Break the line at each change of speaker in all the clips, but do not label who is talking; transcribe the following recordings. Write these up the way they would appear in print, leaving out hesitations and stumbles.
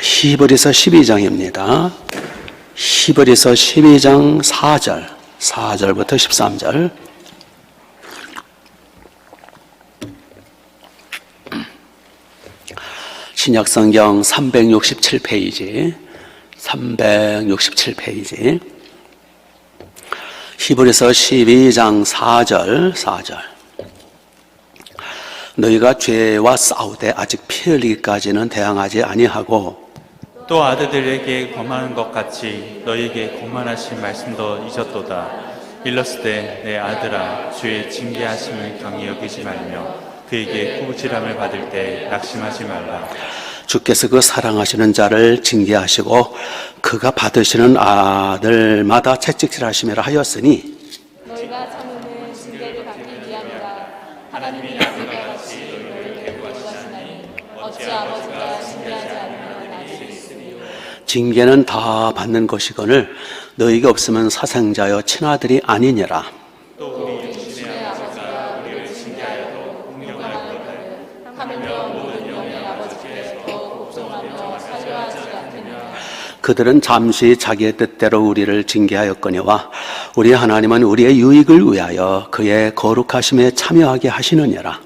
히브리서 12장입니다. 히브리서 12장 4절부터 13절. 신약성경 367페이지. 히브리서 12장 4절. 너희가 죄와 싸우되 아직 피 흘리기까지는 대항하지 아니하고
또 아들들에게 거만한 것 같이 너희에게 거만하신 말씀도 잊었도다. 일렀으되 내 아들아 주의 징계하심을 경히 여기지 말며 그에게 꾸부지람을 받을 때 낙심하지 말라.
주께서 그 사랑하시는 자를 징계하시고 그가 받으시는 아들마다 채찍질하심이라 하였으니
너희가 참으면 징계를 받기 위함이라. 하나님이 아들과 같이 너희를 대구하시나니 어찌 아버지가 징계하지 않으면 아들이 있으리요.
징계는 다 받는 것이거늘 너희가 없으면 사생자여 친아들이 아니니라.
또 우리 육신의 아버지가 우리를 징계하여도 공경하거든
하물며 모든 영의 아버지께서 복종하며 살려하지 않느냐.
그들은 잠시 자기의 뜻대로 우리를 징계하였거니와 우리 하나님은 우리의 유익을 위하여 그의 거룩하심에 참여하게 하시느니라.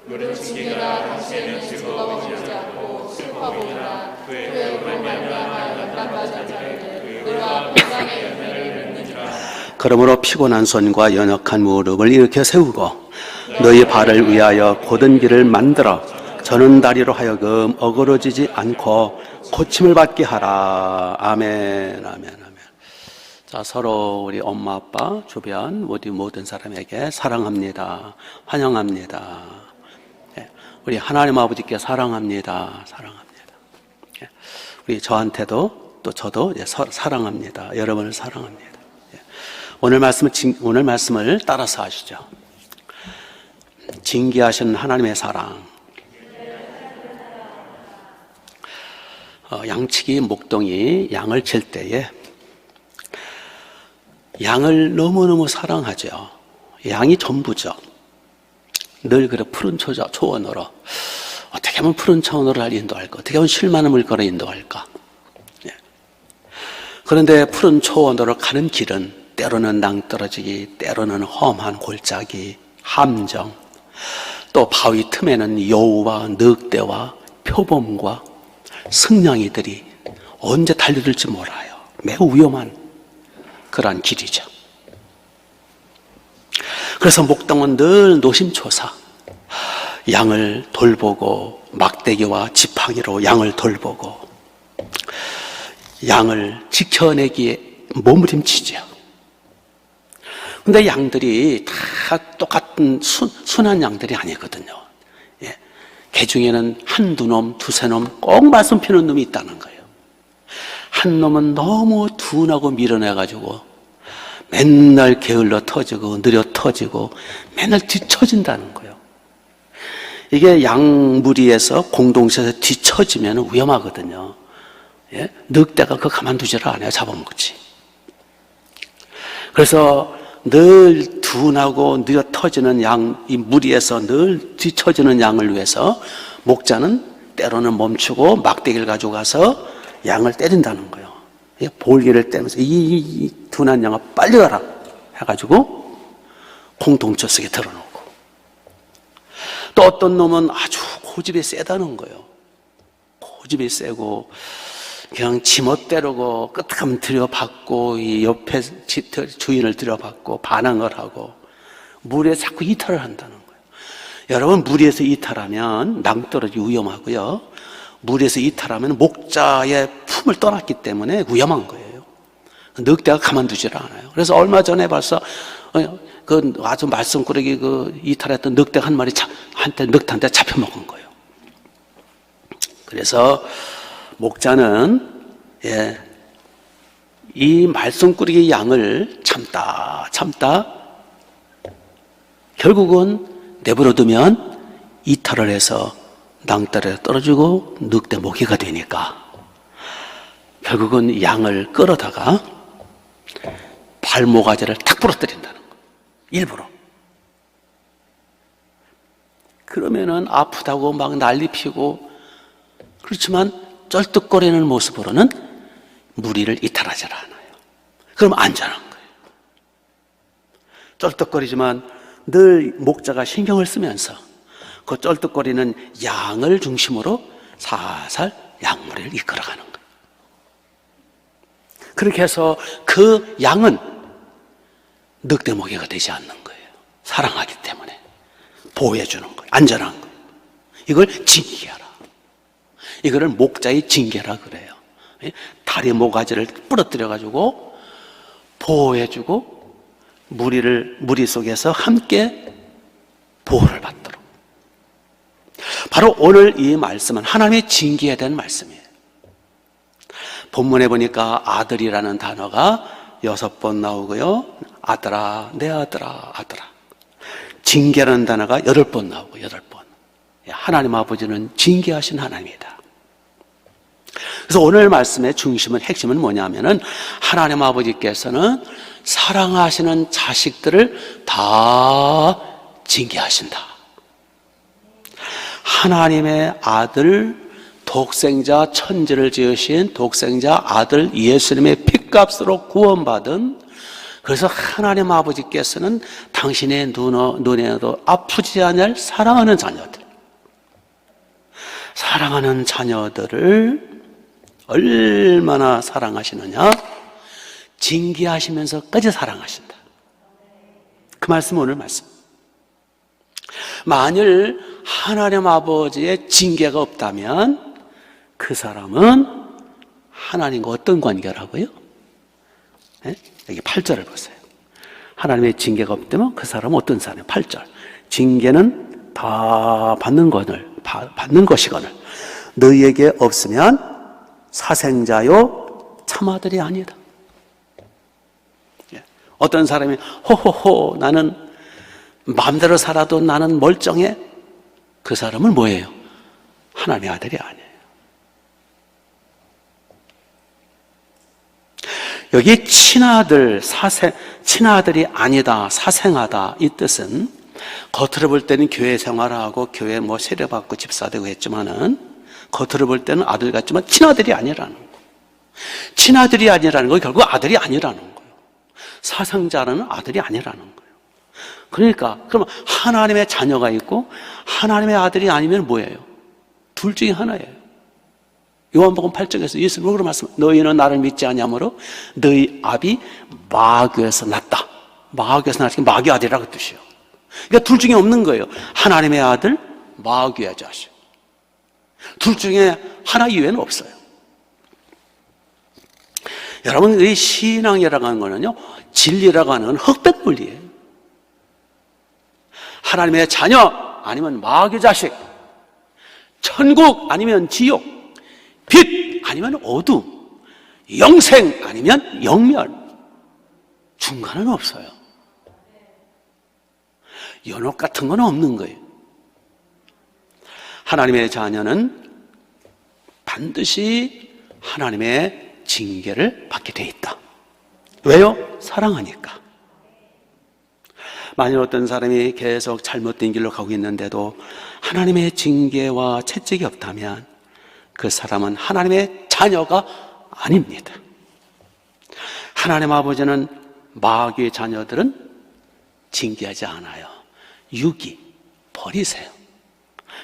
우리는
징계가 당시에는 즐거워하지 않고 슬퍼보이나 그의 말미암아 연단받은 자를 너희와 평강의 열매를 맺느니라.
그러므로 피곤한 손과 연약한 무릎을 일으켜 세우고 너희 발을 위하여 곧은 길을 만들어 저는 다리로 하여금 어그러지지 않고 고침을 받게 하라. 아멘. 자, 서로 우리 엄마, 아빠, 주변 모든 사람에게 사랑합니다. 환영합니다. 우리 하나님 아버지께 사랑합니다. 우리 저한테도 또 저도 사랑합니다. 여러분을 사랑합니다. 오늘 말씀을 따라서 하시죠. 징계하시는 하나님의 사랑. 양치기 목동이 양을 칠 때에 양을 너무너무 사랑하죠. 양이 전부죠. 늘 그래 푸른 초원으로 어떻게 하면 푸른 초원으로 인도할까? 어떻게 하면 쉴 만한 물건을 인도할까? 그런데 푸른 초원으로 가는 길은 때로는 낭떠러지기, 때로는 험한 골짜기, 함정, 또 바위 틈에는 여우와 늑대와 표범과 승냥이들이 언제 달려들지 몰라요. 매우 위험한 그러한 길이죠. 그래서 목동은 늘 노심초사 양을 돌보고 막대기와 지팡이로 양을 돌보고 양을 지켜내기에 몸부림치죠. 근데 양들이 다 똑같은 순한 양들이 아니거든요. 개 중에는 한두 놈, 두세 놈 꼭 말씀 피는 놈이 있다는 거예요. 한 놈은 너무 둔하고 밀어내가지고 맨날 게을러 터지고 느려 터지고 맨날 뒤처진다는 거예요. 이게 양무리에서 공동체에서 뒤처지면 위험하거든요. 늑대가 그거 가만두지를 않아요. 잡아먹지. 그래서 늘 둔하고 느려 터지는 양, 이 무리에서 늘 뒤처지는 양을 위해서 목자는 때로는 멈추고 막대기를 가지고 가서 양을 때린다는 거예요. 볼기를 때면서 이 둔한 양아 빨리 가라 해가지고 공동체 속에 들어놓고, 또 어떤 놈은 아주 고집이 세다는 거예요. 고집이 세고 그냥 지멋대로고 끄떡하면 들여받고 이 옆에 주인을 들여받고 반항을 하고 무리에 자꾸 이탈을 한다는 거예요. 여러분, 무리에서 이탈하면 낭떠러지 위험하고요. 무리에서 이탈하면 목자의 품을 떠났기 때문에 위험한 거예요. 늑대가 가만두질 않아요. 그래서 얼마 전에 벌써 그 아주 말썽꾸러기 그 이탈했던 늑대 한 마리 늑대한테 잡혀먹은 거예요. 그래서 목자는 이 말썽꾸러기 양을 참다 결국은 내버려두면 이탈을 해서 낭떠러지에 떨어지고 늑대 먹이가 되니까 결국은 양을 끌어다가 발모가지를 탁 부러뜨린다는 거예요. 일부러. 그러면은 아프다고 막 난리 피고 그렇지만 쩔뚝거리는 모습으로는 무리를 이탈하지 않아요. 그럼 안전한 거예요. 쩔뚝거리지만 늘 목자가 신경을 쓰면서 그 쩔뚝거리는 양을 중심으로 살살 양무리를 이끌어가는 거예요. 그렇게 해서 그 양은 늑대먹이가 되지 않는 거예요. 사랑하기 때문에 보호해 주는 거예요. 안전한 거예요. 이걸 징계하라. 이거를 목자의 징계라 그래요. 다리 모가지를 부러뜨려 가지고 보호해 주고 무리 속에서 함께 보호를 받도록. 바로 오늘 이 말씀은 하나님의 징계에 대한 말씀이에요. 본문에 보니까 아들이라는 단어가 6번 나오고요. 아들아, 내 아들아, 아들아. 징계라는 단어가 8번 나오고 8번. 하나님 아버지는 징계하신 하나님이다. 그래서 오늘 말씀의 중심은, 핵심은 뭐냐면은 하나님 아버지께서는 사랑하시는 자식들을 다 징계하신다. 하나님의 아들, 독생자 천지를 지으신 독생자 아들 예수님의 핏값으로 구원받은, 그래서 하나님 아버지께서는 당신의 눈에도 아프지 않을 사랑하는 자녀들을 얼마나 사랑하시느냐? 징계하시면서까지 사랑하신다. 그 말씀, 오늘 말씀. 만일 하나님 아버지의 징계가 없다면 그 사람은 하나님과 어떤 관계라고요? 네? 여기 8절을 보세요. 하나님의 징계가 없다면 그 사람은 어떤 사람이에요? 8절. 징계는 다 받는 것이거늘 너희에게 없으면 사생자요 참아들이 아니다. 어떤 사람이 호호호 나는 마음대로 살아도 나는 멀쩡해. 그 사람은 뭐예요? 하나님의 아들이 아니에요. 여기 친아들이 아니다, 사생하다, 이 뜻은 겉으로 볼 때는 교회 생활하고 교회 세례받고 집사되고 했지만은 겉으로 볼 때는 아들 같지만 친아들이 아니라는 거예요. 친아들이 아니라는 거 결국 아들이 아니라는 거예요. 사생자는 아들이 아니라는 거예요. 그러니까 그럼 하나님의 자녀가 있고 하나님의 아들이 아니면 뭐예요? 둘 중에 하나예요. 요한복음 8장에서 예수님은 그런 말씀, 너희는 나를 믿지 아니하므로 너희 아비 마귀에서 났다. 마귀에서 났으니 마귀 아들이라고 뜻이에요. 그러니까 둘 중에 없는 거예요. 하나님의 아들, 마귀의 자식. 둘 중에 하나 이외에는 없어요. 여러분, 이 신앙이라고 하는 거는요, 진리라고 하는 건 흑백물이에요. 하나님의 자녀 아니면 마귀 자식, 천국 아니면 지옥, 빛 아니면 어둠, 영생 아니면 영멸, 중간은 없어요. 연옥 같은 건 없는 거예요. 하나님의 자녀는 반드시 하나님의 징계를 받게 돼 있다. 왜요? 사랑하니까. 만일 어떤 사람이 계속 잘못된 길로 가고 있는데도 하나님의 징계와 채찍이 없다면 그 사람은 하나님의 자녀가 아닙니다. 하나님 아버지는 마귀의 자녀들은 징계하지 않아요. 유기, 버리세요.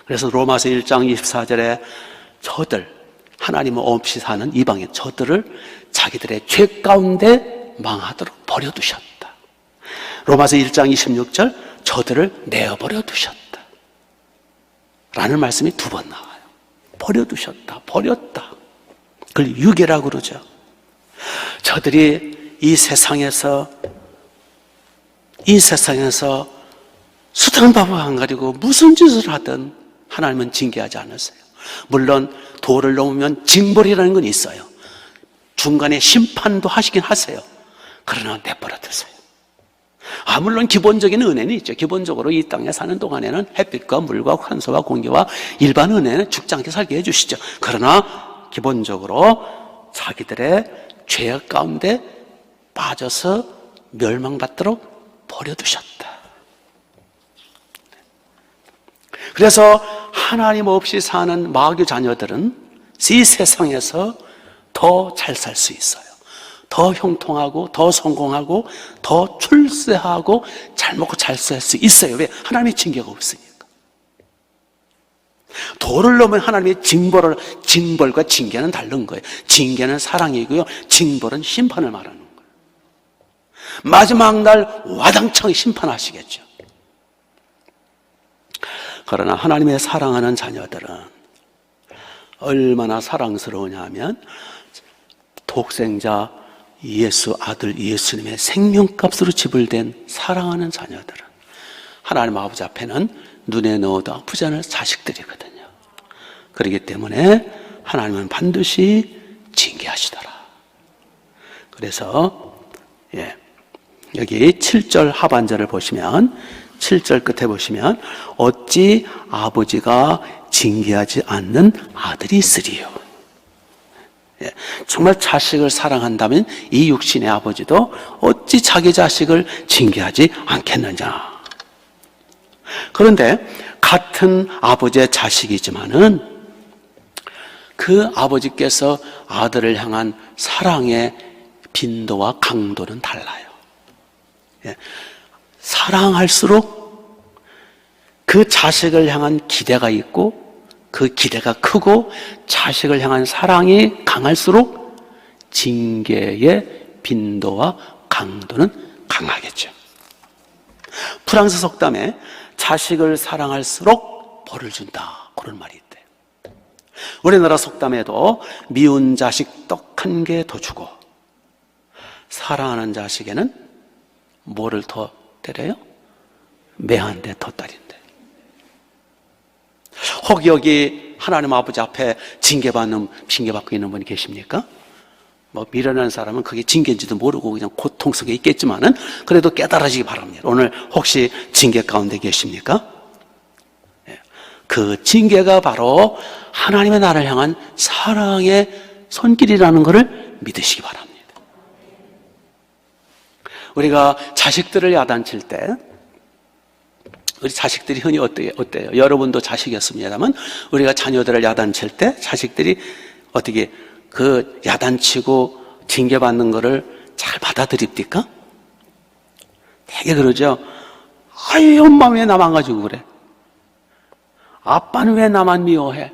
그래서 로마서 1장 24절에 저들, 하나님 없이 사는 이방인, 저들을 자기들의 죄 가운데 망하도록 버려두셨다. 로마서 1장 26절, 저들을 내어버려 두셨다. 라는 말씀이 2번 나와요. 버려두셨다, 버렸다. 그걸 유괴라고 그러죠. 저들이 이 세상에서 수단 방법 안 가리고 무슨 짓을 하든 하나님은 징계하지 않으세요. 물론 도를 넘으면 징벌이라는 건 있어요. 중간에 심판도 하시긴 하세요. 그러나 내버려 두세요. 물론 기본적인 은혜는 있죠. 기본적으로 이 땅에 사는 동안에는 햇빛과 물과 환소와 공기와 일반 은혜는 죽지 않게 살게 해주시죠. 그러나 기본적으로 자기들의 죄악 가운데 빠져서 멸망받도록 버려두셨다. 그래서 하나님 없이 사는 마귀 자녀들은 이 세상에서 더 잘 살 수 있어요. 더 형통하고 더 성공하고 더 출세하고 잘 먹고 잘 살 수 있어요. 왜? 하나님의 징계가 없으니까. 도를 넘은 하나님의 징벌과 징계는 다른 거예요. 징계는 사랑이고요, 징벌은 심판을 말하는 거예요. 마지막 날 와당창 심판하시겠죠. 그러나 하나님의 사랑하는 자녀들은 얼마나 사랑스러우냐 하면 독생자 예수 아들 예수님의 생명값으로 지불된 사랑하는 자녀들은 하나님 아버지 앞에는 눈에 넣어도 아프지 않을 자식들이거든요. 그렇기 때문에 하나님은 반드시 징계하시더라. 그래서 여기 7절 하반절을 보시면 7절 끝에 보시면 어찌 아버지가 징계하지 않는 아들이 있으리요. 정말 자식을 사랑한다면 이 육신의 아버지도 어찌 자기 자식을 징계하지 않겠느냐. 그런데 같은 아버지의 자식이지만은 그 아버지께서 아들을 향한 사랑의 빈도와 강도는 달라요. 사랑할수록 그 자식을 향한 기대가 있고 그 기대가 크고 자식을 향한 사랑이 강할수록 징계의 빈도와 강도는 강하겠죠. 프랑스 속담에 자식을 사랑할수록 벌을 준다, 그런 말이 있대요. 우리나라 속담에도 미운 자식 떡 한 개 더 주고 사랑하는 자식에는 뭐를 더 때려요? 매 한 대 더 때린대. 혹 여기 하나님 아버지 앞에 징계받고 있는 분이 계십니까? 뭐 미련한 사람은 그게 징계인지도 모르고 그냥 고통 속에 있겠지만은 그래도 깨달아지기 바랍니다. 오늘 혹시 징계 가운데 계십니까? 그 징계가 바로 하나님의 나를 향한 사랑의 손길이라는 것을 믿으시기 바랍니다. 우리가 자식들을 야단칠 때 우리 자식들이 흔히 어때요? 여러분도 자식이었습니다만 우리가 자녀들을 야단칠 때 자식들이 어떻게 그 야단치고 징계받는 거를 잘 받아들입니까? 되게 그러죠. 아이, 엄마 왜 나만 가지고 그래? 아빠는 왜 나만 미워해?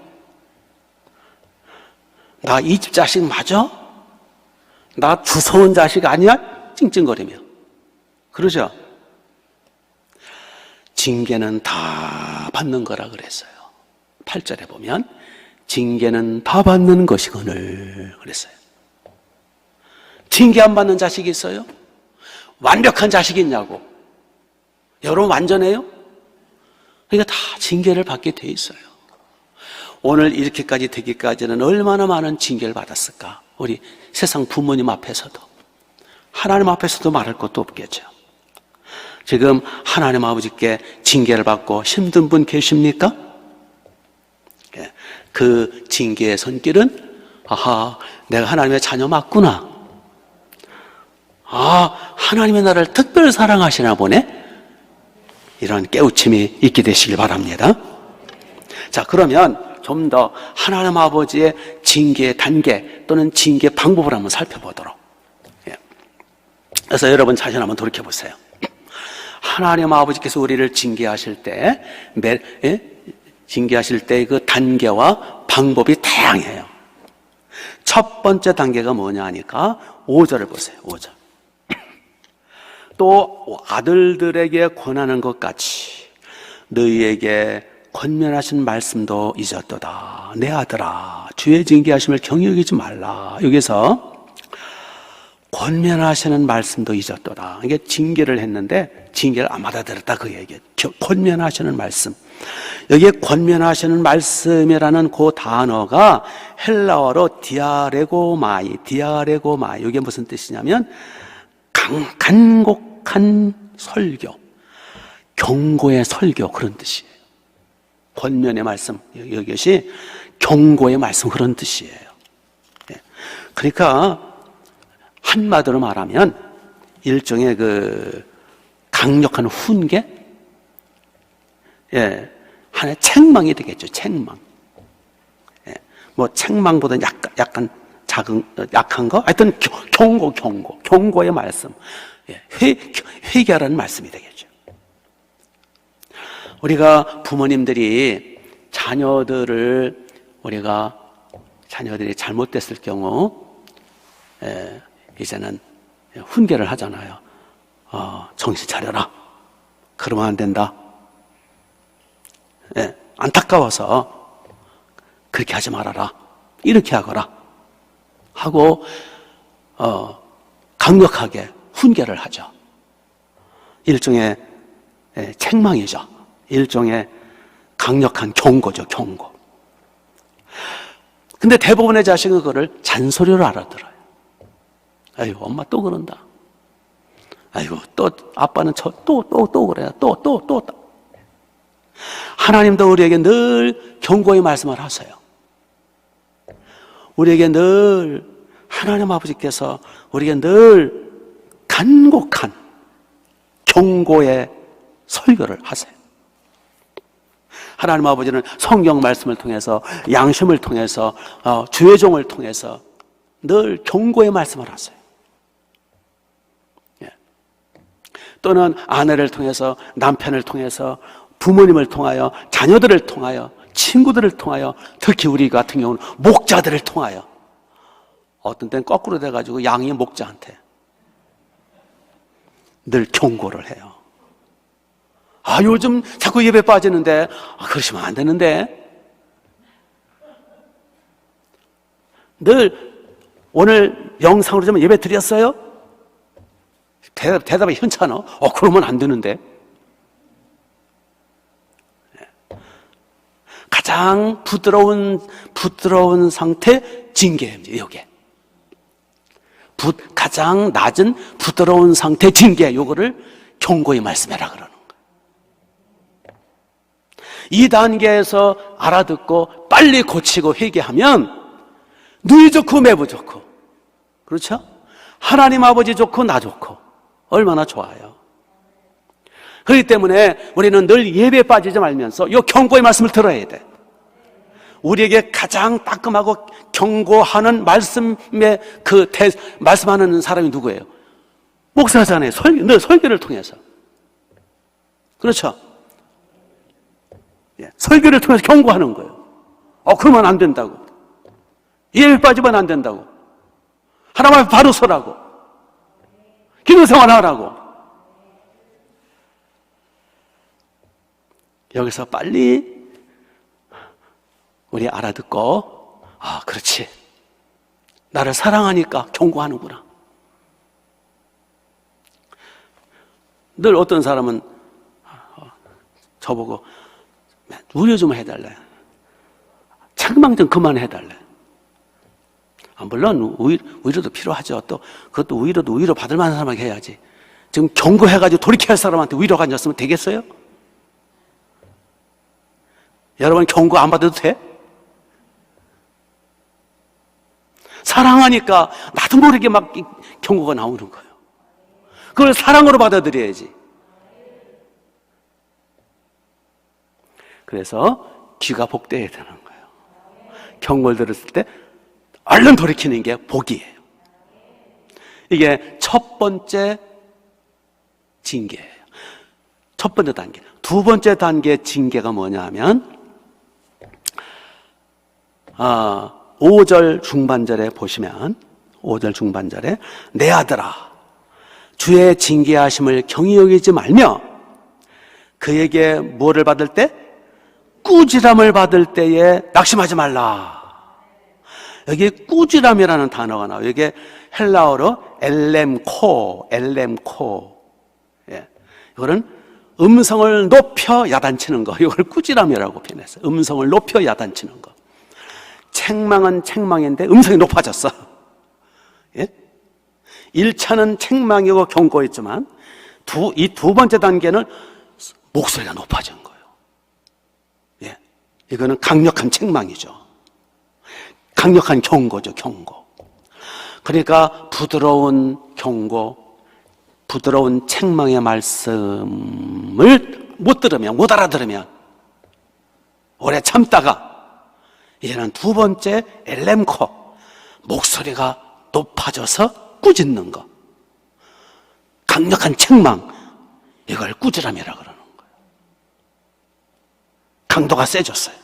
나 이 집 자식 맞아? 나 두서운 자식 아니야? 찡찡거리며 그러죠. 징계는 다 받는 거라 그랬어요. 8절에 보면 징계는 다 받는 것이거늘 그랬어요. 징계 안 받는 자식이 있어요? 완벽한 자식이 있냐고. 여러분 완전해요? 그러니까 다 징계를 받게 돼 있어요. 오늘 이렇게까지 되기까지는 얼마나 많은 징계를 받았을까. 우리 세상 부모님 앞에서도 하나님 앞에서도 말할 것도 없겠죠. 지금 하나님 아버지께 징계를 받고 힘든 분 계십니까? 그 징계의 손길은 아하, 내가 하나님의 자녀 맞구나. 아, 하나님의 나를 특별히 사랑하시나 보네. 이런 깨우침이 있게 되시길 바랍니다. 자, 그러면 좀 더 하나님 아버지의 징계의 단계 또는 징계 방법을 한번 살펴보도록. 그래서 여러분 자신 한번 돌이켜 보세요. 하나님 아버지께서 우리를 징계하실 때, 징계하실 때 그 단계와 방법이 다양해요. 첫 번째 단계가 뭐냐 하니까 5절을 보세요. 5절. 또 아들들에게 권하는 것 같이 너희에게 권면하신 말씀도 잊었도다. 내 아들아, 주의 징계하심을 경히 여기지 말라. 여기서 권면하시는 말씀도 잊었도다. 이게 징계를 했는데 징계를 안 받아들였다 그 얘기예요. 권면하시는 말씀. 여기에 권면하시는 말씀이라는 그 단어가 헬라어로 디아레고마이. 이게 무슨 뜻이냐면 간곡한 설교, 경고의 설교 그런 뜻이에요. 권면의 말씀, 이것이 경고의 말씀 그런 뜻이에요. 그러니까 한마디로 말하면 일종의 그 강력한 훈계, 하나의 책망이 되겠죠. 책망. 뭐 책망보다 약간 약한 거? 하여튼 경고의 말씀. 예, 회개하라는 말씀이 되겠죠. 우리가 부모님들이 자녀들이 잘못됐을 경우 이제는 훈계를 하잖아요. 정신 차려라. 그러면 안 된다. 예, 안타까워서 그렇게 하지 말아라. 이렇게 하거라. 하고 강력하게 훈계를 하죠. 일종의 책망이죠. 일종의 강력한 경고죠. 경고. 근데 대부분의 자식은 그거를 잔소리로 알아들어요. 아이고, 엄마 또 그런다. 아이고, 또 아빠는 또 그래요. 또. 하나님도 우리에게 늘 경고의 말씀을 하세요. 우리에게 늘 하나님 아버지께서 우리에게 늘 간곡한 경고의 설교를 하세요. 하나님 아버지는 성경 말씀을 통해서, 양심을 통해서, 주의 종을 통해서 늘 경고의 말씀을 하세요. 예. 또는 아내를 통해서, 남편을 통해서, 부모님을 통하여, 자녀들을 통하여, 친구들을 통하여, 특히 우리 같은 경우는 목자들을 통하여, 어떤 때는 거꾸로 돼가지고 양이 목자한테 늘 경고를 해요. 요즘 자꾸 예배 빠지는데, 그러시면 안 되는데. 늘 오늘 영상으로 좀 예배 드렸어요? 대답이 현찮아. 그러면 안 되는데. 가장 부드러운 상태 징계예요. 이게 가장 낮은 부드러운 상태 징계, 요거를 경고의 말씀해라 그러는 거예요. 이 단계에서 알아듣고 빨리 고치고 회개하면 누이 좋고 매부 좋고, 그렇죠? 하나님 아버지 좋고 나 좋고 얼마나 좋아요. 그렇기 때문에 우리는 늘 예배에 빠지지 말면서 이 경고의 말씀을 들어야 돼. 우리에게 가장 따끔하고 경고하는 말씀에 말씀하는 사람이 누구예요? 목사잖아요. 늘 설교를 통해서. 그렇죠? 예, 설교를 통해서 경고하는 거예요. 그러면 안 된다고. 예배 빠지면 안 된다고. 하나님 앞에 바로 서라고. 기도 생활하라고. 여기서 빨리 우리 알아듣고, 그렇지. 나를 사랑하니까 경고하는구나. 늘 어떤 사람은 저보고 위로 좀 해달래. 책망 좀 그만해달래. 물론 위로도 필요하죠. 또 그것도 위로 받을 만한 사람에게 해야지. 지금 경고해가지고 돌이켜야 할 사람한테 위로가 안 줬으면 되겠어요? 여러분 경고 안 받아도 돼? 사랑하니까 나도 모르게 막 경고가 나오는 거예요. 그걸 사랑으로 받아들여야지. 그래서 귀가 복되어야 되는 거예요. 경고를 들었을 때 얼른 돌이키는 게 복이에요. 이게 첫 번째 징계예요. 첫 번째 단계. 두 번째 단계 징계가 뭐냐 하면 5절 중반절에 보시면 5절 중반절에 내 아들아 주의 징계하심을 경히 여기지 말며 그에게 뭐를 받을 때? 꾸지람을 받을 때에 낙심하지 말라. 여기 꾸지람이라는 단어가 나와요. 이게 헬라어로 엘렘코. 예. 이거는 음성을 높여 야단치는 거. 이걸 꾸지람이라고 표현했어요. 음성을 높여 야단치는 거. 책망은 책망인데 음성이 높아졌어. 예? 1차는 책망이고 경고였지만 이 두 번째 단계는 목소리가 높아진 거예요. 예. 이거는 강력한 책망이죠. 강력한 경고죠, 경고. 그러니까 부드러운 경고, 부드러운 책망의 말씀을 못 알아들으면 오래 참다가 이제는 두 번째 엘렘코, 목소리가 높아져서 꾸짖는 거, 강력한 책망, 이걸 꾸지람이라 그러는 거예요. 강도가 세졌어요.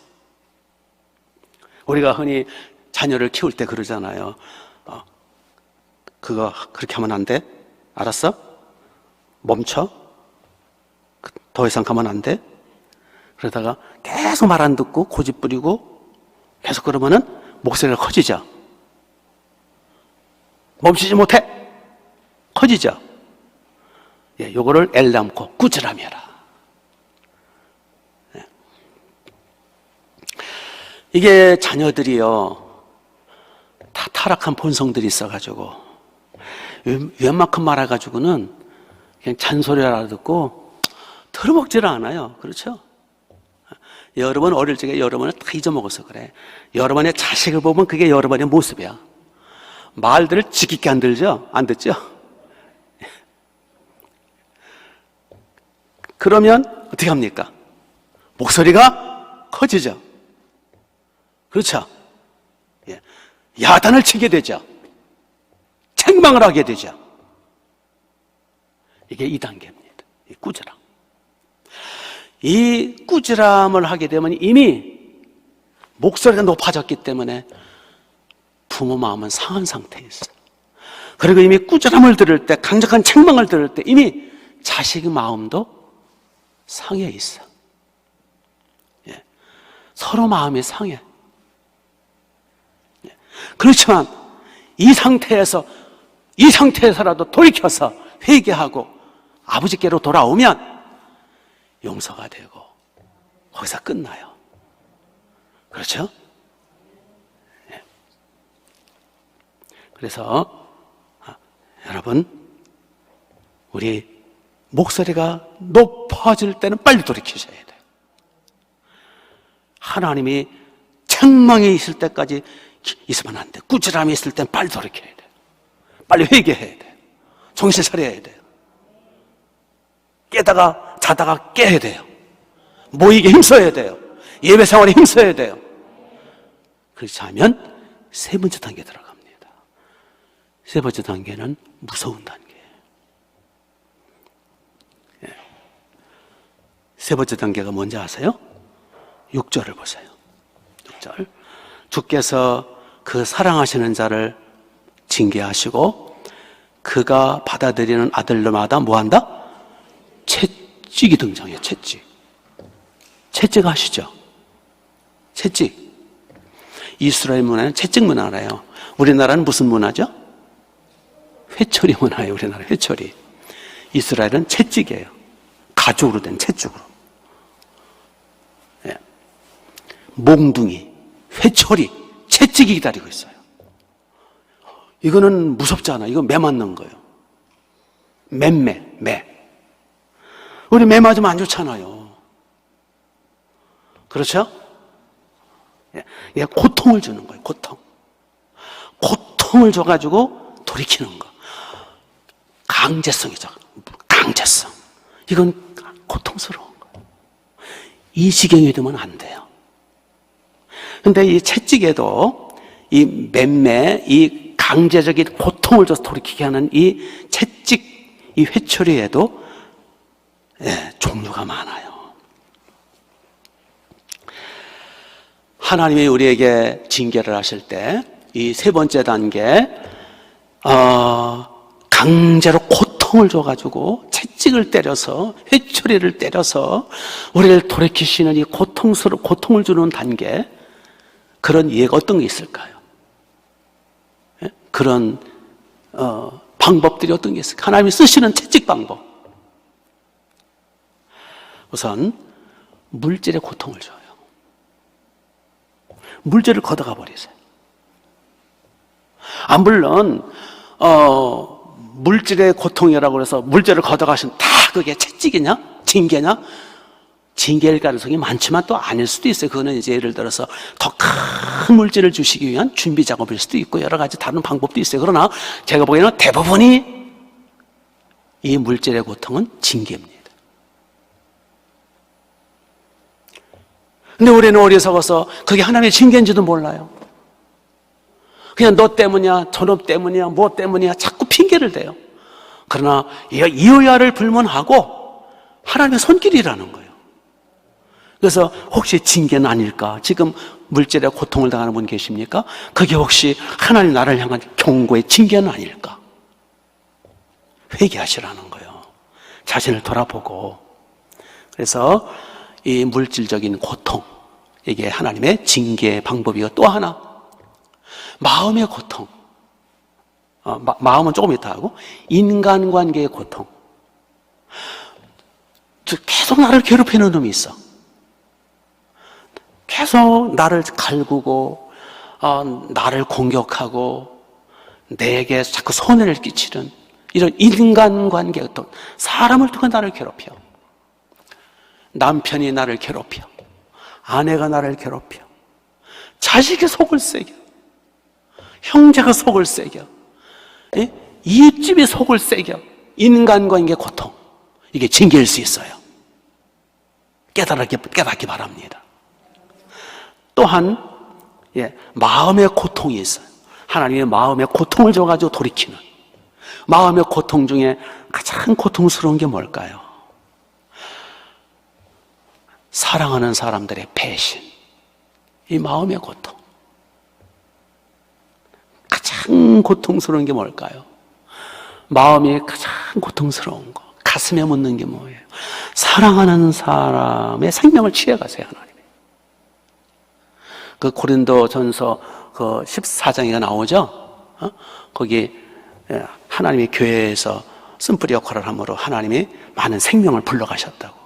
우리가 흔히 자녀를 키울 때 그러잖아요. 그거 그렇게 하면 안 돼? 알았어? 멈춰? 더 이상 가면 안 돼? 그러다가 계속 말 안 듣고 고집 부리고 계속 그러면은 목소리가 커지죠. 멈추지 못해. 커지죠. 예, 요거를 엘람코, 꾸지람이라. 예. 이게 자녀들이요, 다 타락한 본성들이 있어가지고 웬만큼 말해가지고는 그냥 잔소리 알아듣고 들어먹지를 않아요. 그렇죠? 여러분 어릴 적에 여러분을 다 잊어먹어서 그래. 여러분의 자식을 보면 그게 여러분의 모습이야. 말들을 지키게 안 들죠? 안 듣죠? 그러면 어떻게 합니까? 목소리가 커지죠? 그렇죠? 예. 야단을 치게 되죠? 책망을 하게 되죠? 이게 2단계입니다. 이 꾸지람. 이 꾸지람을 하게 되면 이미 목소리가 높아졌기 때문에 부모 마음은 상한 상태에 있어요. 그리고 이미 꾸지람을 들을 때, 강력한 책망을 들을 때 이미 자식의 마음도 상해 있어. 예. 서로 마음이 상해. 예. 그렇지만 이 상태에서라도 돌이켜서 회개하고 아버지께로 돌아오면 용서가 되고 거기서 끝나요. 그렇죠? 예. 그래서 여러분, 우리 목소리가 높아질 때는 빨리 돌이키셔야 돼요. 하나님이 책망이 있을 때까지 있으면 안 돼요. 꾸지람이 있을 때는 빨리 돌이켜야 돼요. 빨리 회개해야 돼요. 정신 차려야 돼요. 깨다가 자다가 깨야 돼요. 모이게 힘써야 돼요. 예배 생활에 힘써야 돼요. 그렇지 않으면 세 번째 단계 들어갑니다. 세 번째 단계는 무서운 단계예요. 예. 세 번째 단계가 뭔지 아세요? 6절을 보세요. 6절. 주께서 그 사랑하시는 자를 징계하시고 그가 받아들이는 아들들마다 뭐한다? 채찍이 등장해요. 채찍. 채찍 아시죠? 채찍. 이스라엘 문화는 채찍 문화래요. 우리나라는 무슨 문화죠? 회초리 문화예요. 우리나라 회초리. 이스라엘은 채찍이에요. 가죽으로 된 채찍으로. 예. 몽둥이, 회초리, 채찍이 기다리고 있어요. 이거는 무섭잖아. 이거 매 맞는 거예요. 매. 우리 매 맞으면 안 좋잖아요. 그렇죠? 예, 고통을 주는 거예요. 고통을 줘가지고 돌이키는 거. 강제성이죠. 강제성. 이건 고통스러운 거예요. 이 지경이 되면 안 돼요. 근데 이 채찍에도 이 맴매, 이 강제적인 고통을 줘서 돌이키게 하는 이 채찍, 이 회초리에도 예, 종류가 많아요. 하나님이 우리에게 징계를 하실 때 이 세 번째 단계 강제로 고통을 줘가지고 채찍을 때려서 회초리를 때려서 우리를 돌이키시는 이 고통을 주는 단계, 그런 예가 어떤 게 있을까요? 예? 그런 방법들이 어떤 게 있을까요? 하나님이 쓰시는 채찍 방법. 우선 물질의 고통을 줘요. 물질을 걷어가 버리세요. 물론 물질의 고통이라고 해서 물질을 걷어가시면 다 그게 채찍이냐? 징계냐? 징계일 가능성이 많지만 또 아닐 수도 있어요. 그거는 이제 예를 들어서 더 큰 물질을 주시기 위한 준비 작업일 수도 있고 여러 가지 다른 방법도 있어요. 그러나 제가 보기에는 대부분이 이 물질의 고통은 징계입니다. 근데 우리는 어리석어서 그게 하나님의 징계인지도 몰라요. 그냥 너 때문이야, 저놈 때문이야, 뭐 때문이야 자꾸 핑계를 대요. 그러나 이어야를 불문하고 하나님의 손길이라는 거예요. 그래서 혹시 징계는 아닐까? 지금 물질의 고통을 당하는 분 계십니까? 그게 혹시 하나님 나를 향한 경고의 징계는 아닐까? 회개하시라는 거예요. 자신을 돌아보고. 그래서 이 물질적인 고통, 이게 하나님의 징계의 방법이고, 또 하나 마음의 고통. 마음은 조금 이따 하고, 인간관계의 고통. 계속 나를 괴롭히는 놈이 있어. 계속 나를 갈구고, 나를 공격하고, 내게 자꾸 손해를 끼치는 이런 인간관계, 어떤 사람을 통해 나를 괴롭혀. 남편이 나를 괴롭혀. 아내가 나를 괴롭혀. 자식이 속을 새겨. 형제가 속을 새겨. 이웃집이 속을 새겨. 인간관계 고통. 이게 징계일 수 있어요. 깨닫기 바랍니다. 또한 마음의 고통이 있어요. 하나님의 마음의 고통을 줘가지고 돌이키는. 마음의 고통 중에 가장 고통스러운 게 뭘까요? 사랑하는 사람들의 배신. 이 마음의 고통. 가장 고통스러운 게 뭘까요? 마음이 가장 고통스러운 거, 가슴에 묻는 게 뭐예요? 사랑하는 사람의 생명을 취해가세요, 하나님. 그 고린도전서 그 14장에 나오죠? 거기 하나님의 교회에서 쓴뿌리 역할을 함으로 하나님이 많은 생명을 불러가셨다고.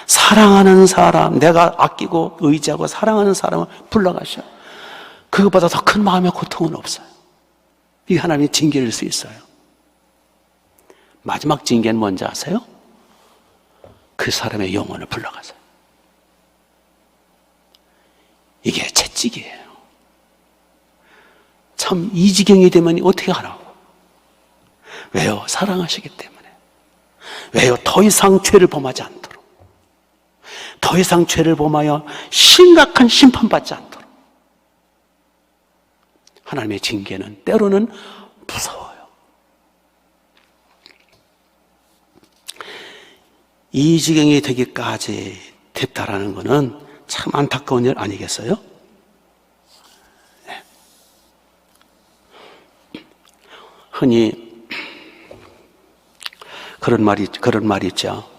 사랑하는 사람, 내가 아끼고 의지하고 사랑하는 사람을 불러가셔. 그것보다 더 큰 마음의 고통은 없어요. 이게 하나님의 징계일 수 있어요. 마지막 징계는 뭔지 아세요? 그 사람의 영혼을 불러가세요. 이게 채찍이에요. 참 이 지경이 되면 어떻게 하라고? 왜요? 사랑하시기 때문에. 왜요? 더 이상 죄를 범하지 않도록. 더 이상 죄를 범하여 심각한 심판받지 않도록. 하나님의 징계는 때로는 무서워요. 이 지경이 되기까지 됐다라는 것은 참 안타까운 일 아니겠어요? 네. 흔히 그런 말이 있죠.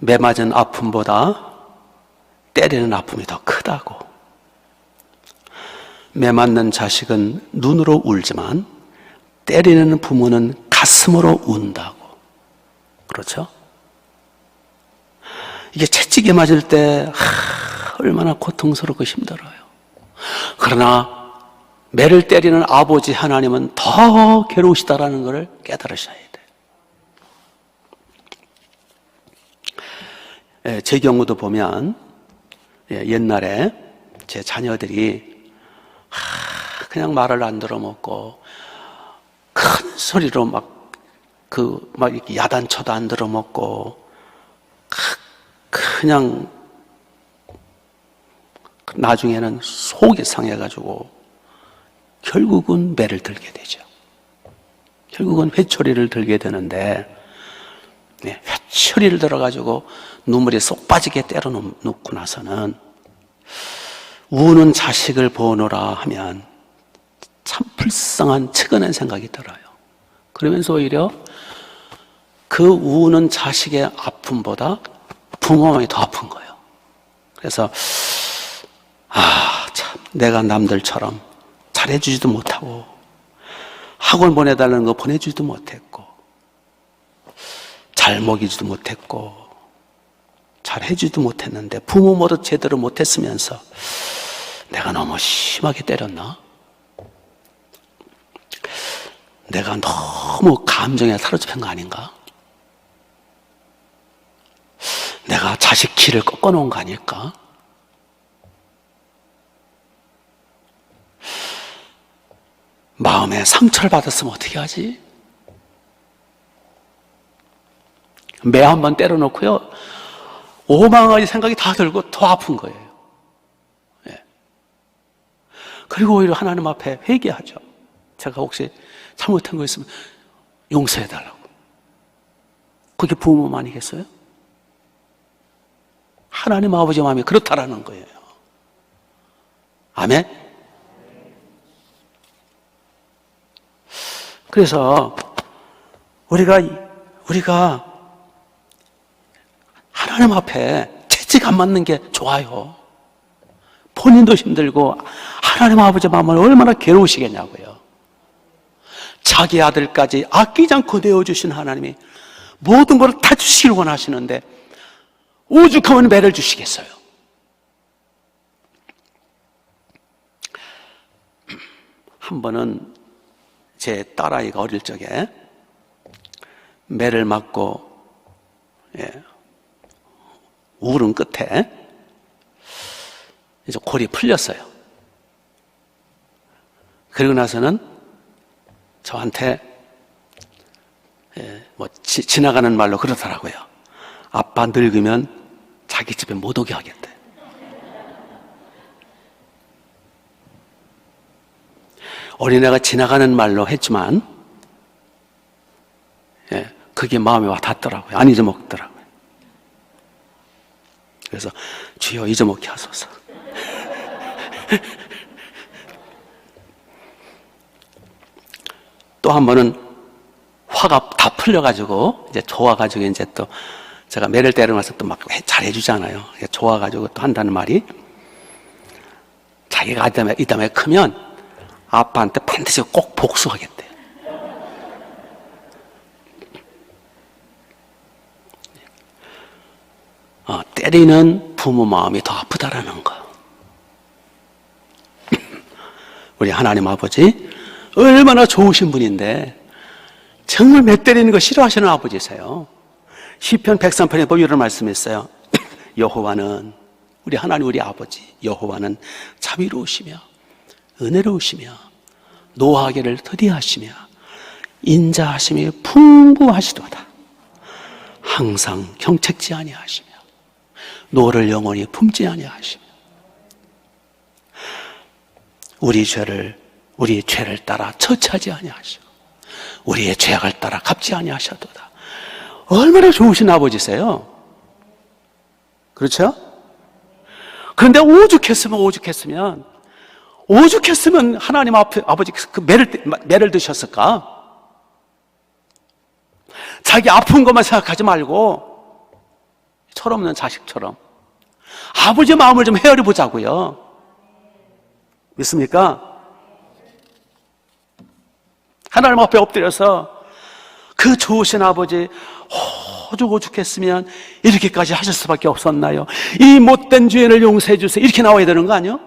매 맞은 아픔보다 때리는 아픔이 더 크다고. 매 맞는 자식은 눈으로 울지만 때리는 부모는 가슴으로 운다고. 그렇죠? 이게 채찍에 맞을 때 얼마나 고통스럽고 힘들어요. 그러나 매를 때리는 아버지 하나님은 더 괴로우시다라는 것을 깨달으셔야 돼요. 제 경우도 보면 옛날에 제 자녀들이 그냥 말을 안 들어먹고 큰 소리로 막 이렇게 야단쳐도 안 들어먹고 그냥 나중에는 속이 상해가지고 결국은 매를 들게 되죠. 결국은 회초리를 들게 되는데 회초리를 들어가지고 눈물이 쏙 빠지게 때려 놓고 나서는 우는 자식을 보느라 하면 참 불쌍한 측은한 생각이 들어요. 그러면서 오히려 그 우는 자식의 아픔보다 부모 마음이 더 아픈 거예요. 그래서 참 내가 남들처럼 잘해주지도 못하고 학원 보내달라는 거 보내주지도 못했고 잘 먹이지도 못했고 잘해주지도 못했는데 부모 모두 제대로 못했으면서 내가 너무 심하게 때렸나? 내가 너무 감정에 사로잡힌 거 아닌가? 내가 자식 길을 꺾어놓은 거 아닐까? 마음에 상처를 받았으면 어떻게 하지? 매 한 번 때려놓고요, 오망할 생각이 다 들고 더 아픈 거예요. 예. 그리고 오히려 하나님 앞에 회개하죠. 제가 혹시 잘못한 거 있으면 용서해달라고. 그게 부모 아니겠어요? 하나님 아버지 마음이 그렇다라는 거예요. 아멘? 그래서 우리가 하나님 앞에 채찍 안 맞는 게 좋아요. 본인도 힘들고 하나님 아버지 마음을 얼마나 괴로우시겠냐고요. 자기 아들까지 아끼지 않고 내어주신 하나님이 모든 걸 다 주시길 원하시는데 오죽하면 매를 주시겠어요. 한 번은 제 딸아이가 어릴 적에 매를 맞고 울음 끝에 이제 골이 풀렸어요. 그리고 나서는 저한테 지나가는 말로 그러더라고요. 아빠 늙으면 자기 집에 못 오게 하겠대. 어린애가 지나가는 말로 했지만 그게 마음에 와 닿더라고요. 안 잊어먹더라고요. 그래서 주여 잊어먹게 하소서. 또 한 번은 화가 다 풀려가지고 이제 좋아가지고 이제 또 제가 매를 때려놔서 또 막 잘해주잖아요. 좋아가지고 또 한다는 말이 자기가 이 다음에 크면 아빠한테 반드시 꼭 복수하겠대. 때리는 부모 마음이 더 아프다라는 거. 우리 하나님 아버지 얼마나 좋으신 분인데 정말 매 때리는 거 싫어하시는 아버지세요. 시편 103편에 보면 이런 말씀했어요. 여호와는 우리 하나님 우리 아버지 여호와는 자비로우시며 은혜로우시며 노하기를 더디하시며 인자하심이 풍부하시도다. 항상 경책지 아니하시며 노를 영원히 품지 아니하시며 우리 죄를 따라 처치하지 아니하시고 우리의 죄악을 따라 갚지 아니하셔도다. 얼마나 좋으신 아버지세요. 그렇죠? 그런데 오죽했으면 하나님 앞에 아버지 그 매를 드셨을까? 자기 아픈 것만 생각하지 말고 철없는 자식처럼 아버지 마음을 좀 헤아려 보자고요. 믿습니까? 하나님 앞에 엎드려서 그 좋으신 아버지 오죽했으면 이렇게까지 하실 수밖에 없었나요? 이 못된 죄인을 용서해 주세요. 이렇게 나와야 되는 거 아니요?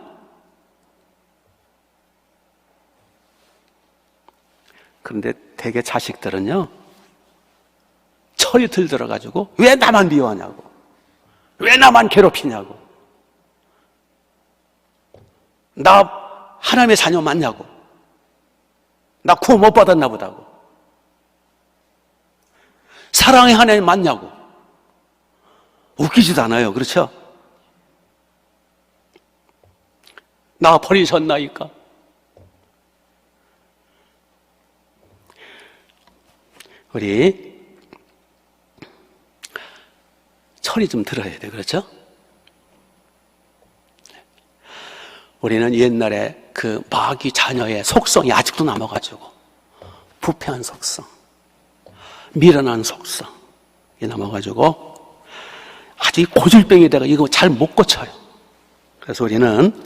그런데 대개 자식들은요 철이 들들어가지고 왜 나만 미워하냐고, 왜 나만 괴롭히냐고, 나 하나님의 자녀 맞냐고, 나 구원 못 받았나 보다고, 사랑의 하나님 맞냐고. 웃기지도 않아요. 그렇죠? 나 버리셨나이까? 우리 철이 좀 들어야 돼요. 그렇죠? 우리는 옛날에 그 마귀 자녀의 속성이 아직도 남아가지고 부패한 속성, 미련한 속성이 남아가지고 아주 고질병이 돼가 이거 잘 못 고쳐요. 그래서 우리는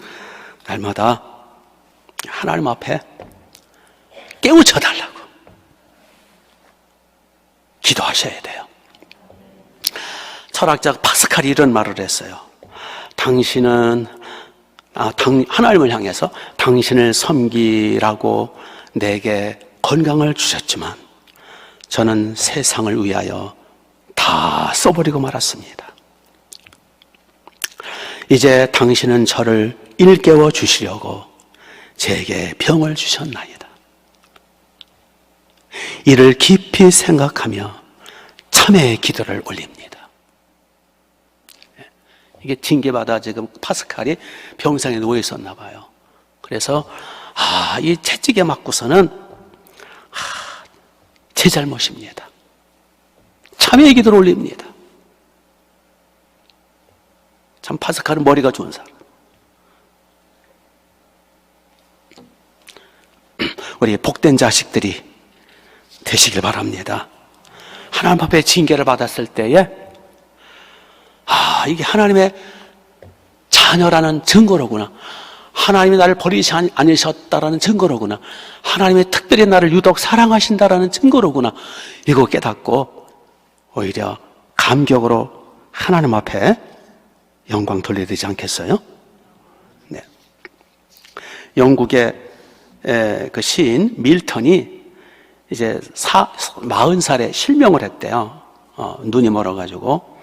날마다 하나님 앞에 깨우쳐달라고 기도하셔야 돼요. 철학자 파스칼이 이런 말을 했어요. 당신은 하나님을 향해서 당신을 섬기라고 내게 건강을 주셨지만 저는 세상을 위하여 다 써버리고 말았습니다. 이제 당신은 저를 일깨워 주시려고 제게 병을 주셨나이다. 이를 깊이 생각하며 참회의 기도를 올립니다. 이게 징계받아 지금 파스칼이 병상에 누워 있었나 봐요. 그래서 이 채찍에 맞고서는 제 잘못입니다. 참회의 기도를 올립니다. 참 파스칼은 머리가 좋은 사람. 우리 복된 자식들이 되시길 바랍니다. 하나님 앞에 징계를 받았을 때에 이게 하나님의 자녀라는 증거로구나. 하나님이 나를 버리지 않으셨다라는 증거로구나. 하나님이 특별히 나를 유독 사랑하신다라는 증거로구나. 이거 깨닫고 오히려 감격으로 하나님 앞에 영광 돌려야 되지 않겠어요? 네. 영국의 그 시인 밀턴이 이제 40살에 실명을 했대요. 눈이 멀어가지고.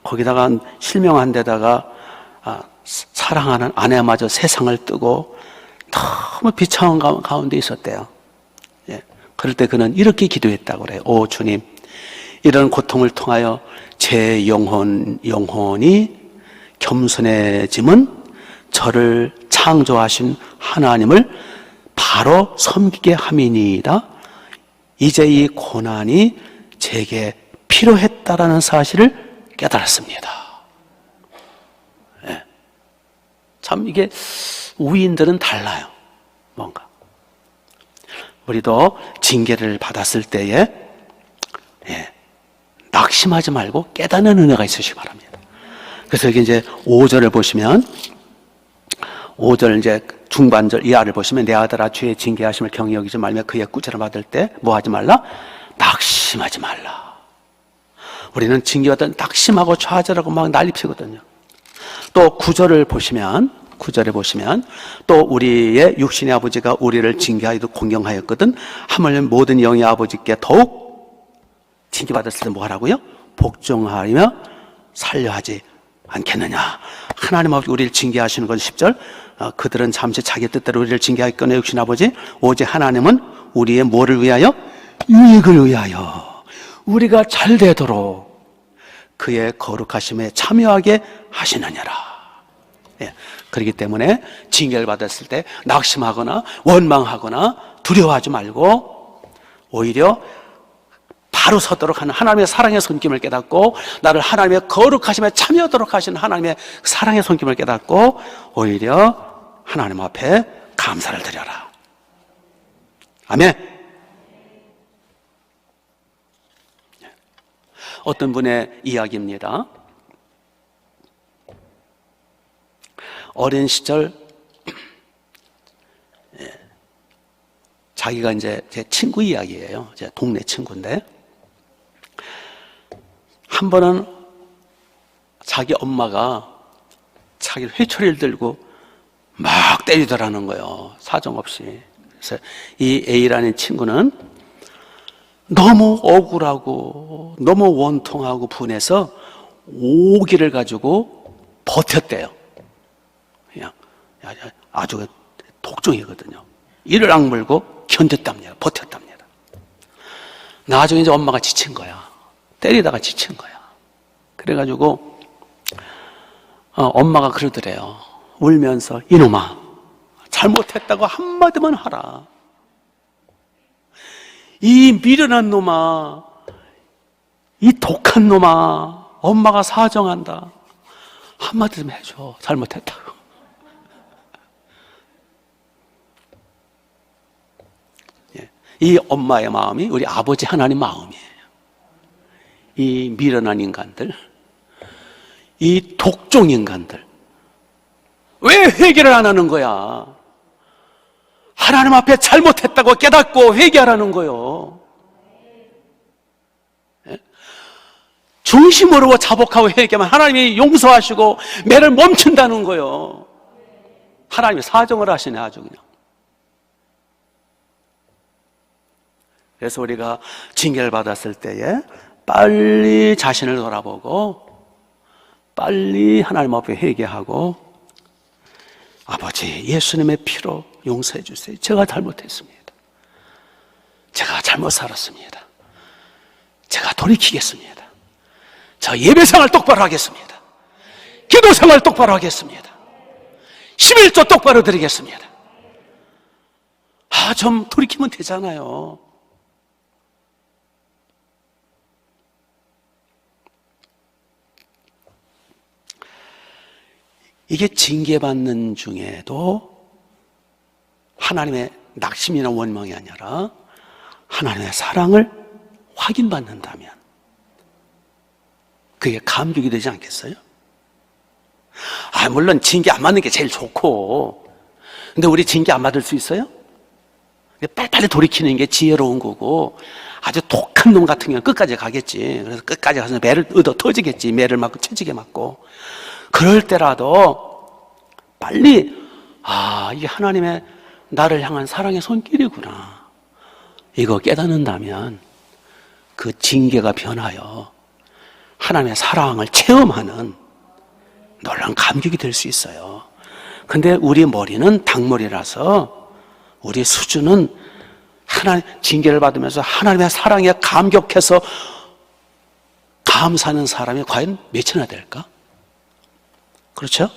거기다가 실명한 데다가 사랑하는 아내마저 세상을 뜨고 너무 비참한 가운데 있었대요. 예. 그럴 때 그는 이렇게 기도했다고 그래요. 오 주님, 이런 고통을 통하여 제 영혼이 겸손해짐은 저를 창조하신 하나님을 바로 섬기게 함이니이다. 이제 이 고난이 제게 필요했다라는 사실을 깨달았습니다. 예. 참 이게 우인들은 달라요. 뭔가 우리도 징계를 받았을 때에 낙심하지 말고 깨닫는 은혜가 있으시기 바랍니다. 그래서 여기 이제 5절을 보시면 5절 이제 중반절 이하를 보시면 내 아들아 주의 징계하심을 경히 여기지 말며 그의 꾸지를 받을 때 뭐 하지 말라? 낙심하지 말라. 우리는 징계받을 때 낙심하고 좌절하고 막 난리 피거든요. 또 9절에 보시면 또 우리의 육신의 아버지가 우리를 징계하여도 공경하였거든 하물며 모든 영의 아버지께 더욱 징계받았을 때 뭐 하라고요? 복종하며 살려하지 않겠느냐. 하나님 아버지 우리를 징계하시는 건 10절 그들은 잠시 자기 뜻대로 우리를 징계하였거늘 육신 아버지 오직 하나님은 우리의 뭐를 위하여? 유익을 위하여 우리가 잘 되도록 그의 거룩하심에 참여하게 하시느냐라. 예. 그렇기 때문에 징계를 받았을 때 낙심하거나 원망하거나 두려워하지 말고 오히려 바로 서도록 하는 하나님의 사랑의 손길을 깨닫고 나를 하나님의 거룩하심에 참여하도록 하시는 하나님의 사랑의 손길을 깨닫고 오히려 하나님 앞에 감사를 드려라. 아멘. 어떤 분의 이야기입니다. 어린 시절 자기가 이제 제 친구 이야기예요. 제 동네 친구인데 한 번은 자기 엄마가 자기 회초리를 들고 막 때리더라는 거예요. 사정없이. 그래서 이 A라는 친구는 너무 억울하고 너무 원통하고 분해서 오기를 가지고 버텼대요. 그냥 아주 독종이거든요. 이를 악물고 견뎠답니다. 버텼답니다. 나중에 이제 엄마가 지친 거야. 때리다가 지친 거야. 그래가지고 엄마가 그러더래요. 울면서 이놈아 잘못했다고 한마디만 하라. 이 미련한 놈아, 이 독한 놈아, 엄마가 사정한다. 한마디 좀 해줘. 잘못했다고. 이 엄마의 마음이 우리 아버지 하나님 마음이에요. 이 미련한 인간들, 이 독종 인간들 왜 회개를 안 하는 거야? 하나님 앞에 잘못했다고 깨닫고 회개하라는 거요. 중심으로 자복하고 회개하면 하나님이 용서하시고 매를 멈춘다는 거요. 하나님이 사정을 하시네 아주 그냥. 그래서 우리가 징계를 받았을 때에 빨리 자신을 돌아보고 빨리 하나님 앞에 회개하고 아버지 예수님의 피로 용서해 주세요. 제가 잘못했습니다. 제가 잘못 살았습니다. 제가 돌이키겠습니다. 저 예배생활 똑바로 하겠습니다. 기도 생활 똑바로 하겠습니다. 11조 똑바로 드리겠습니다. 좀 돌이키면 되잖아요. 이게 징계받는 중에도 하나님의 낙심이나 원망이 아니라 하나님의 사랑을 확인받는다면 그게 감격이 되지 않겠어요? 물론 징계 안 맞는 게 제일 좋고, 근데 우리 징계 안 받을 수 있어요? 빨리빨리 돌이키는 게 지혜로운 거고, 아주 독한 놈 같은 경우는 끝까지 가겠지. 그래서 끝까지 가서 매를 얻어 터지겠지. 매를 맞고 채찍에 맞고. 그럴 때라도 빨리 이게 하나님의 나를 향한 사랑의 손길이구나, 이거 깨닫는다면 그 징계가 변하여 하나님의 사랑을 체험하는 놀라운 감격이 될 수 있어요. 근데 우리 머리는 닭머리라서 우리 수준은 하나님 징계를 받으면서 하나님의 사랑에 감격해서 감사하는 사람이 과연 몇이나 될까? 그렇죠?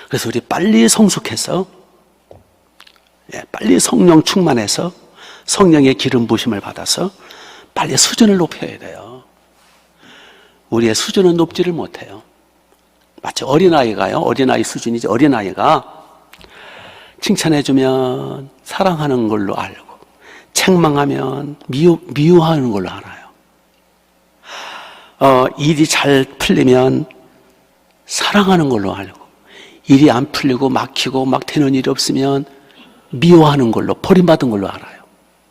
그래서 우리 빨리 성숙해서, 빨리 성령 충만해서 성령의 기름 부심을 받아서 빨리 수준을 높여야 돼요. 우리의 수준은 높지를 못해요. 마치 어린아이가요, 어린아이 수준이지. 어린아이가 칭찬해주면 사랑하는 걸로 알고, 책망하면 미워하는 걸로 알아요. 일이 잘 풀리면 사랑하는 걸로 알고, 일이 안 풀리고 막히고 막 되는 일이 없으면 미워하는 걸로, 버림받은 걸로 알아요.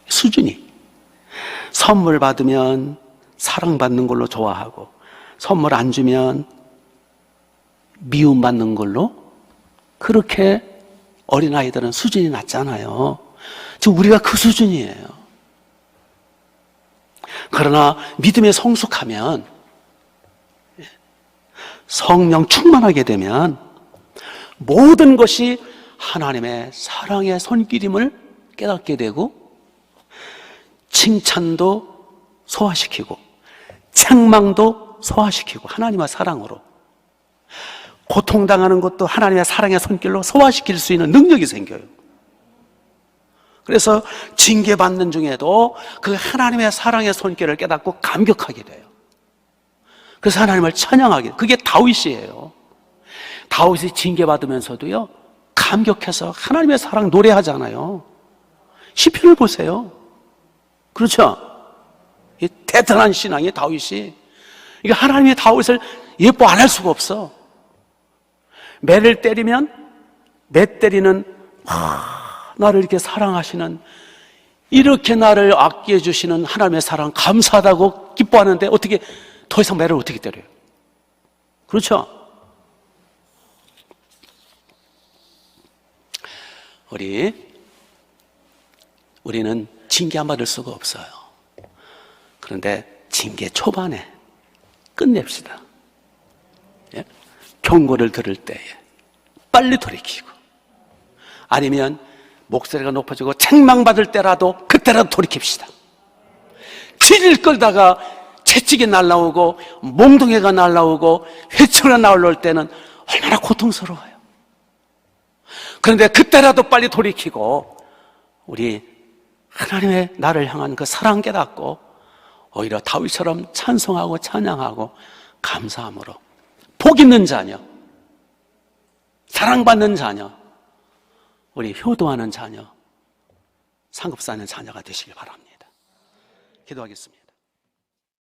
수준이. 선물 받으면 사랑받는 걸로 좋아하고, 선물 안 주면 미움받는 걸로, 그렇게 어린아이들은 수준이 낮잖아요. 지금 우리가 그 수준이에요. 그러나 믿음에 성숙하면, 성령 충만하게 되면 모든 것이 하나님의 사랑의 손길임을 깨닫게 되고, 칭찬도 소화시키고 책망도 소화시키고, 하나님의 사랑으로 고통당하는 것도 하나님의 사랑의 손길로 소화시킬 수 있는 능력이 생겨요. 그래서 징계받는 중에도 그 하나님의 사랑의 손길을 깨닫고 감격하게 돼요. 그래서 하나님을 찬양하게, 그게 다윗이에요. 다윗이 징계받으면서도요 감격해서 하나님의 사랑 노래하잖아요. 시편을 보세요. 그렇죠? 이 대단한 신앙이 다윗이, 이게 하나님의 다윗을 예뻐 안 할 수가 없어. 매를 때리면 매 때리는 나를 이렇게 사랑하시는, 이렇게 나를 아껴 주시는 하나님의 사랑 감사하다고 기뻐하는데 어떻게 더 이상 매를 어떻게 때려요? 그렇죠? 우리는 징계 안 받을 수가 없어요. 그런데 징계 초반에 끝냅시다. 예? 경고를 들을 때에 빨리 돌이키고, 아니면 목소리가 높아지고 책망받을 때라도 그때라도 돌이킵시다. 질질 끌다가 채찍이 날라오고 몽둥이가 날라오고 회초가 날라올 때는 얼마나 고통스러워요. 그런데 그때라도 빨리 돌이키고 우리 하나님의 나를 향한 그 사랑 깨닫고 오히려 다윗처럼 찬송하고 찬양하고 감사함으로 복 있는 자녀, 사랑받는 자녀, 우리 효도하는 자녀, 상급사는 자녀가 되시길 바랍니다. 기도하겠습니다.